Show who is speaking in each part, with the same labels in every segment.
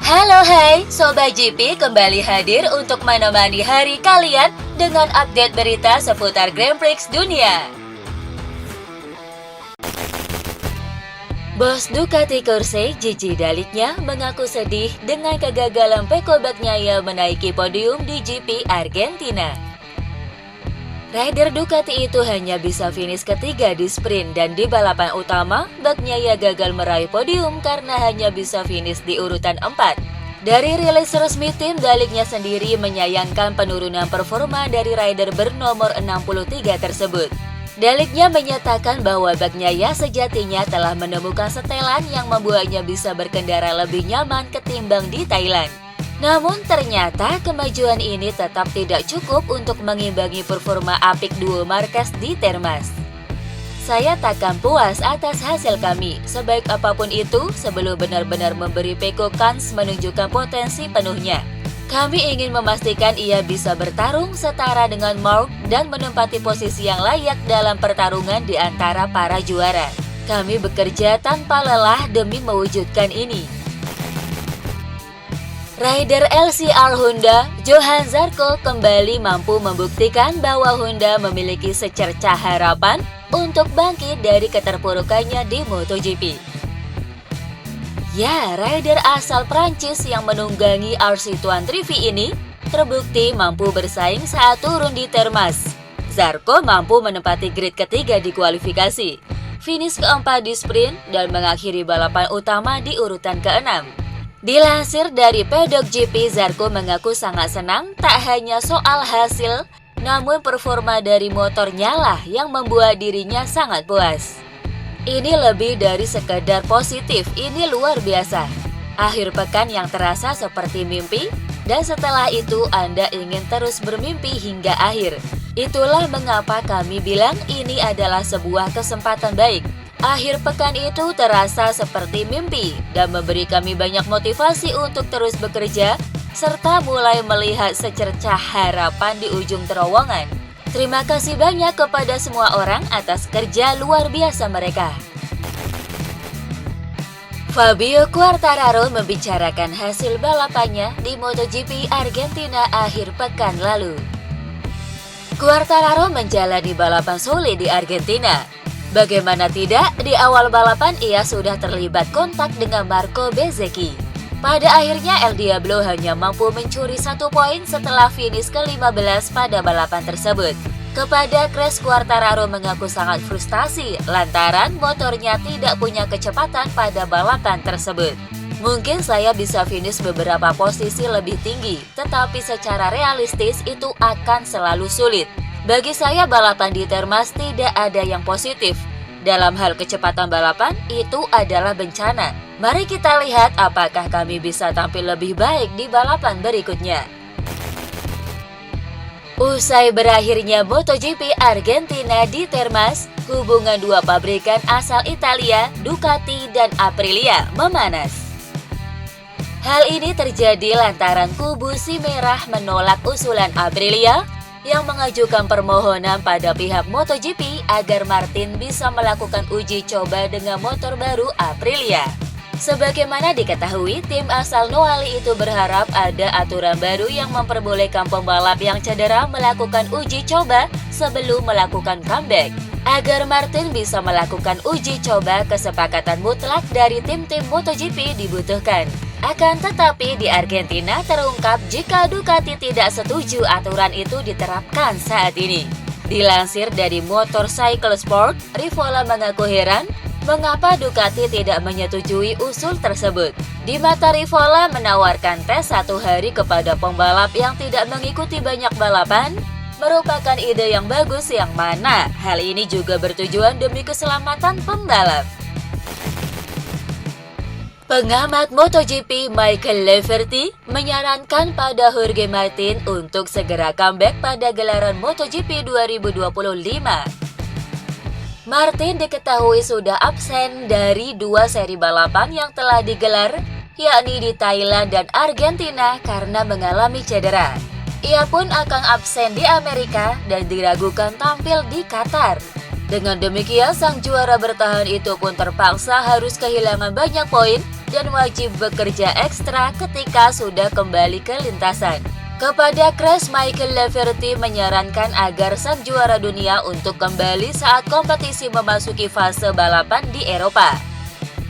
Speaker 1: Halo hai, Sobat GP kembali hadir untuk menemani hari kalian dengan update berita seputar Grand Prix dunia. Bos Ducati Corse, Gigi Dalicnya mengaku sedih dengan kegagalan Pecco Bagnaia menaiki podium di GP Argentina. Rider Ducati itu hanya bisa finish ketiga di sprint dan di balapan utama, Bagnaia gagal meraih podium karena hanya bisa finish di urutan 4. Dari rilis resmi tim, Dalicnya sendiri menyayangkan penurunan performa dari rider bernomor 63 tersebut. Dalicnya menyatakan bahwa Bagnaia sejatinya telah menemukan setelan yang membuatnya bisa berkendara lebih nyaman ketimbang di Thailand. Namun ternyata kemajuan ini tetap tidak cukup untuk mengimbangi performa apik duo Marquez di Termas. Saya takkan puas atas hasil kami, sebaik apapun itu sebelum benar-benar memberi Pecco kans menunjukkan potensi penuhnya. Kami ingin memastikan ia bisa bertarung setara dengan Marc dan menempati posisi yang layak dalam pertarungan di antara para juara. Kami bekerja tanpa lelah demi mewujudkan ini. Rider LCR Honda, Johann Zarco kembali mampu membuktikan bahwa Honda memiliki secercah harapan untuk bangkit dari keterpurukannya di MotoGP. Ya, rider asal Prancis yang menunggangi RC23 ini terbukti mampu bersaing saat turun di Termas. Zarco mampu menempati grid ketiga di kualifikasi, finish keempat di sprint, dan mengakhiri balapan utama di urutan ke-6. Dilansir dari Paddock GP, Zarco mengaku sangat senang tak hanya soal hasil, namun performa dari motornya lah yang membuat dirinya sangat puas. Ini lebih dari sekedar positif, ini luar biasa. Akhir pekan yang terasa seperti mimpi, dan setelah itu Anda ingin terus bermimpi hingga akhir. Itulah mengapa kami bilang ini adalah sebuah kesempatan baik. Akhir pekan itu terasa seperti mimpi dan memberi kami banyak motivasi untuk terus bekerja serta mulai melihat secercah harapan di ujung terowongan. Terima kasih banyak kepada semua orang atas kerja luar biasa mereka. Fabio Quartararo membicarakan hasil balapannya di MotoGP Argentina akhir pekan lalu. Quartararo menjalani balapan sulit di Argentina. Bagaimana tidak, di awal balapan ia sudah terlibat kontak dengan Marco Bezzecchi. Pada akhirnya El Diablo hanya mampu mencuri 1 poin setelah finish ke-15 pada balapan tersebut. Kepada Crash, Quartararo mengaku sangat frustasi lantaran motornya tidak punya kecepatan pada balapan tersebut. Mungkin saya bisa finish beberapa posisi lebih tinggi, tetapi secara realistis itu akan selalu sulit. Bagi saya balapan di Termas tidak ada yang positif. Dalam hal kecepatan balapan, itu adalah bencana. Mari kita lihat apakah kami bisa tampil lebih baik di balapan berikutnya. Usai berakhirnya MotoGP Argentina di Termas, hubungan dua pabrikan asal Italia, Ducati dan Aprilia, memanas. Hal ini terjadi lantaran kubu si merah menolak usulan Aprilia yang mengajukan permohonan pada pihak MotoGP agar Martin bisa melakukan uji coba dengan motor baru Aprilia. Sebagaimana diketahui, tim asal Noali itu berharap ada aturan baru yang memperbolehkan pembalap yang cedera melakukan uji coba sebelum melakukan comeback. Agar Martin bisa melakukan uji coba, kesepakatan mutlak dari tim-tim MotoGP dibutuhkan. Akan tetapi di Argentina terungkap jika Ducati tidak setuju aturan itu diterapkan saat ini. Dilansir dari Motorcycle Sport, Rivola mengaku heran mengapa Ducati tidak menyetujui usul tersebut. Di mata Rivola, menawarkan tes 1 hari kepada pembalap yang tidak mengikuti banyak balapan merupakan ide yang bagus yang mana hal ini juga bertujuan demi keselamatan pembalap. Pengamat MotoGP Michael Leverty menyarankan pada Jorge Martin untuk segera comeback pada gelaran MotoGP 2025. Martin diketahui sudah absen dari 2 seri balapan yang telah digelar, yakni di Thailand dan Argentina karena mengalami cedera. Ia pun akan absen di Amerika dan diragukan tampil di Qatar. Dengan demikian, sang juara bertahan itu pun terpaksa harus kehilangan banyak poin dan wajib bekerja ekstra ketika sudah kembali ke lintasan. Kepada Crash, Michael Laverty menyarankan agar sang juara dunia untuk kembali saat kompetisi memasuki fase balapan di Eropa.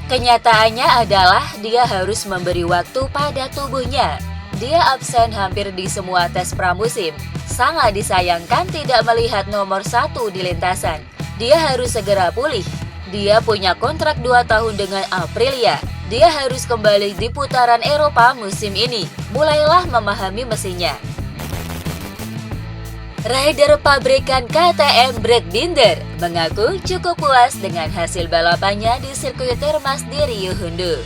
Speaker 1: Kenyataannya adalah dia harus memberi waktu pada tubuhnya. Dia absen hampir di semua tes pramusim. Sangat disayangkan tidak melihat nomor 1 di lintasan. Dia harus segera pulih. Dia punya kontrak 2 tahun dengan Aprilia. Dia harus kembali di putaran Eropa musim ini. Mulailah memahami mesinnya. Rider pabrikan KTM Brad Binder mengaku cukup puas dengan hasil balapannya di sirkuit Termas di Rio Hondo.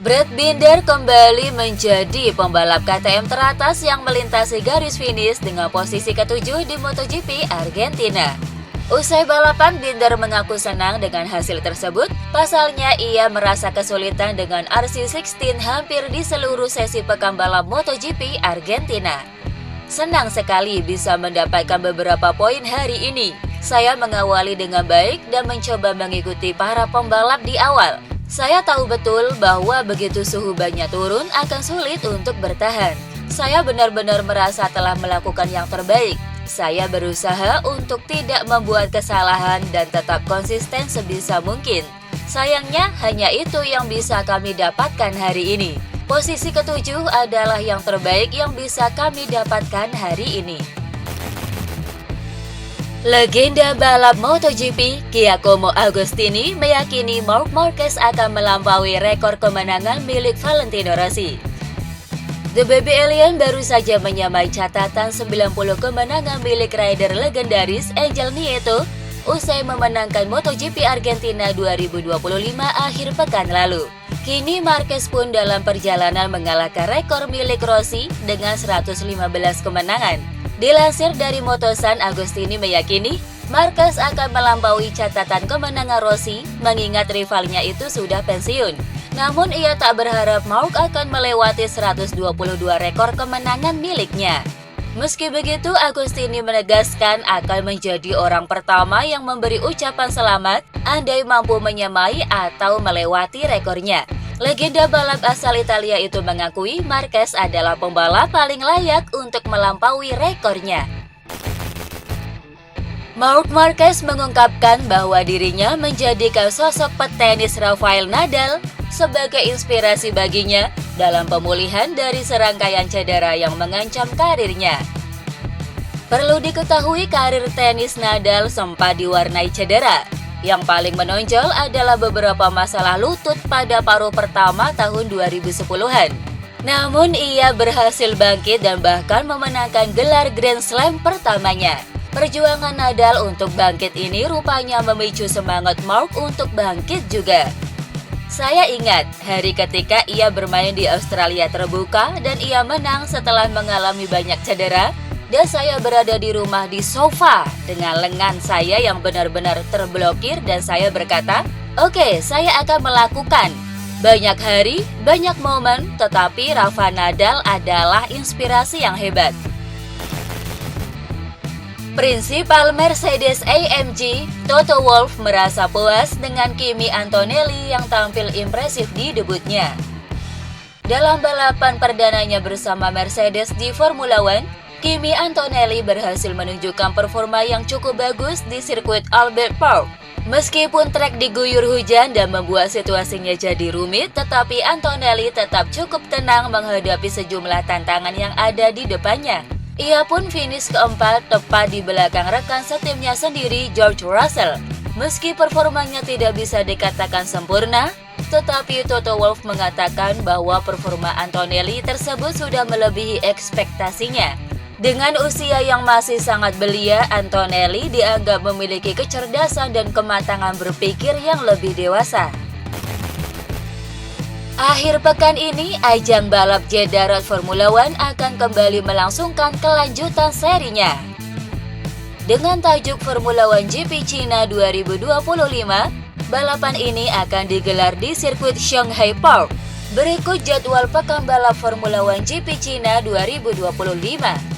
Speaker 1: Brad Binder kembali menjadi pembalap KTM teratas yang melintasi garis finish dengan posisi ke-7 di MotoGP Argentina. Usai balapan, Binder mengaku senang dengan hasil tersebut. Pasalnya, ia merasa kesulitan dengan RC16 hampir di seluruh sesi pekan balap MotoGP Argentina. Senang sekali bisa mendapatkan beberapa poin hari ini. Saya mengawali dengan baik dan mencoba mengikuti para pembalap di awal. Saya tahu betul bahwa begitu suhu banyak turun akan sulit untuk bertahan. Saya benar-benar merasa telah melakukan yang terbaik. Saya berusaha untuk tidak membuat kesalahan dan tetap konsisten sebisa mungkin. Sayangnya hanya itu yang bisa kami dapatkan hari ini. Posisi ke-7 adalah yang terbaik yang bisa kami dapatkan hari ini. Legenda balap MotoGP, Giacomo Agostini meyakini Marc Marquez akan melampaui rekor kemenangan milik Valentino Rossi. The Baby Alien baru saja menyamai catatan 90 kemenangan milik rider legendaris Angel Nieto usai memenangkan MotoGP Argentina 2025 akhir pekan lalu. Kini Marquez pun dalam perjalanan mengalahkan rekor milik Rossi dengan 115 kemenangan. Dilansir dari Motosan, Agostini meyakini Marquez akan melampaui catatan kemenangan Rossi mengingat rivalnya itu sudah pensiun. Namun ia tak berharap Marc akan melewati 122 rekor kemenangan miliknya. Meski begitu, Agostini menegaskan akan menjadi orang pertama yang memberi ucapan selamat andai mampu menyamai atau melewati rekornya. Legenda balap asal Italia itu mengakui Marquez adalah pembalap paling layak untuk melampaui rekornya. Marc Marquez mengungkapkan bahwa dirinya menjadikan sosok petenis Rafael Nadal sebagai inspirasi baginya dalam pemulihan dari serangkaian cedera yang mengancam karirnya. Perlu diketahui karir tenis Nadal sempat diwarnai cedera. Yang paling menonjol adalah beberapa masalah lutut pada paruh pertama tahun 2010-an. Namun ia berhasil bangkit dan bahkan memenangkan gelar Grand Slam pertamanya. Perjuangan Nadal untuk bangkit ini rupanya memicu semangat Marc untuk bangkit juga. Saya ingat hari ketika ia bermain di Australia terbuka dan ia menang setelah mengalami banyak cedera dan saya berada di rumah di sofa dengan lengan saya yang benar-benar terblokir dan saya berkata, "Oke, saya akan melakukan." Banyak hari, banyak momen, tetapi Rafa Nadal adalah inspirasi yang hebat. Prinsipal Mercedes-AMG, Toto Wolff merasa puas dengan Kimi Antonelli yang tampil impresif di debutnya. Dalam balapan perdananya bersama Mercedes di Formula One, Kimi Antonelli berhasil menunjukkan performa yang cukup bagus di sirkuit Albert Park. Meskipun trek diguyur hujan dan membuat situasinya jadi rumit, tetapi Antonelli tetap cukup tenang menghadapi sejumlah tantangan yang ada di depannya. Ia pun finish keempat tepat di belakang rekan setimnya sendiri, George Russell. Meski performanya tidak bisa dikatakan sempurna, tetapi Toto Wolff mengatakan bahwa performa Antonelli tersebut sudah melebihi ekspektasinya. Dengan usia yang masih sangat belia, Antonelli dianggap memiliki kecerdasan dan kematangan berpikir yang lebih dewasa. Akhir pekan ini, ajang balap Jeddah Road Formula One akan kembali melangsungkan kelanjutan serinya. Dengan tajuk Formula One GP Cina 2025, balapan ini akan digelar di sirkuit Shanghai Park. Berikut jadwal pekan balap Formula One GP Cina 2025.